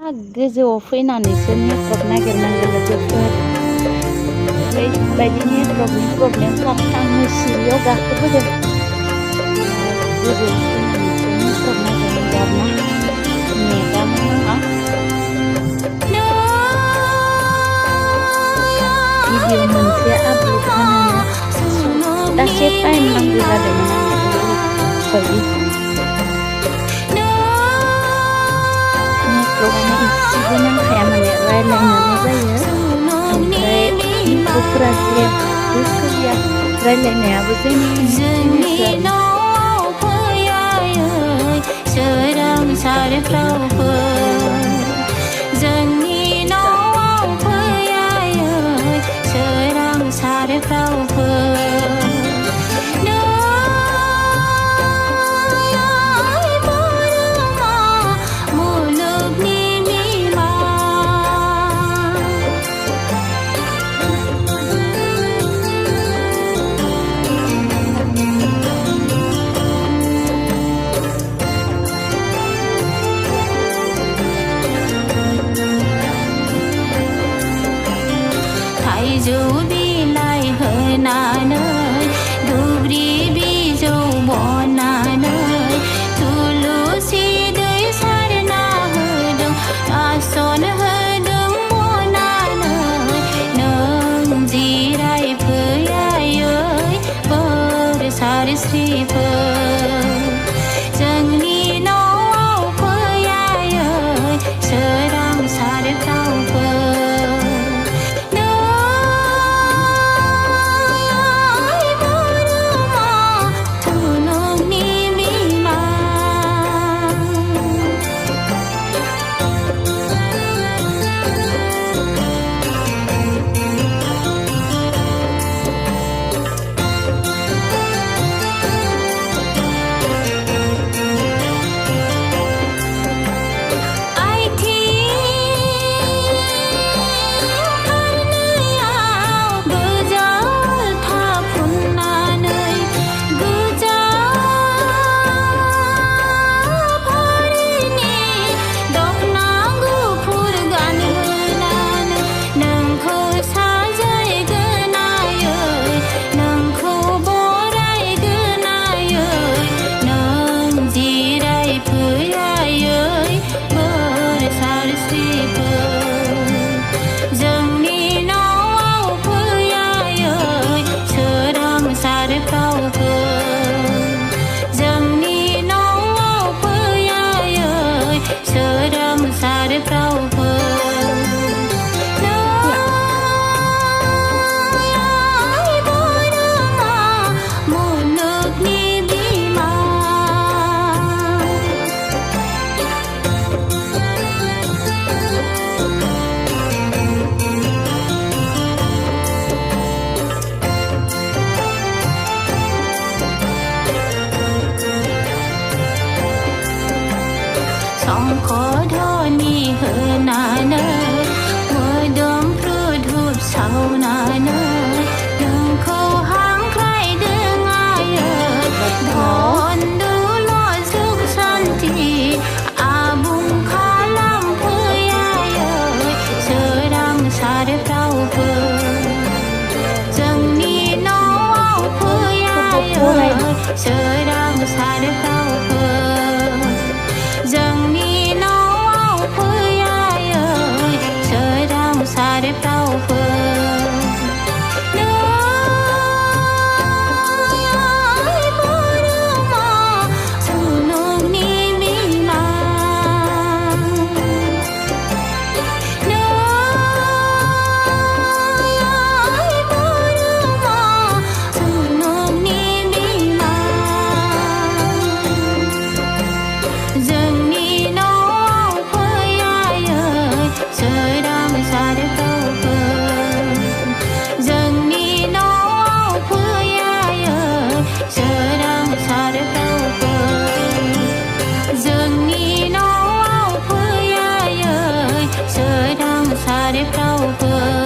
गोजौआव फैनानैसो नेटवर्क नागिरनांगौ लोगोफोर। ओरैबायदि नेटवर्कनि प्रब्लेमथार आङो सिरियाव गाखोबोदों। गोजौआव फैनानैसो नेटवर्क नागिरनांगौ आरोना, नेटआनो नाङा। भिडिअ मोनसे आपल'ड होनोनो सप्तासे टाइम नांगौ जादोंमोन आंनो ओरैबायदि। नेटवर्कआनो इसेबो नांखाया माने रायज्लायनोल' जायो, ओमफ्राय इनफ'फोरा जेबो सोलिया, रायज्लायनायाबो जेने थाइजौ बिलाइ होनानै दुब्रि बिजौ बनानै थुलुसि दै सारना होदों, आसन होदों बनानै। नों जिरायफैयायै बोर सारस्रिफोर, जोंनि न'आव फैयायै सोरां सारफ्रावफोर। संखधनि होनानै मोदोमफ्रु धुप सावनानै नोंखौ हांख्रायदों आयै, धन दौलत सुख सान्ति आबुं खालामफैयायै सोरां सारफ्रावफोर। जोंनि न'आव फैयायै सोरां सारफ्रावफोर, जोंनि न'आव फैयायै सोरां सारफ्रावफोर। सारफ्रावफोर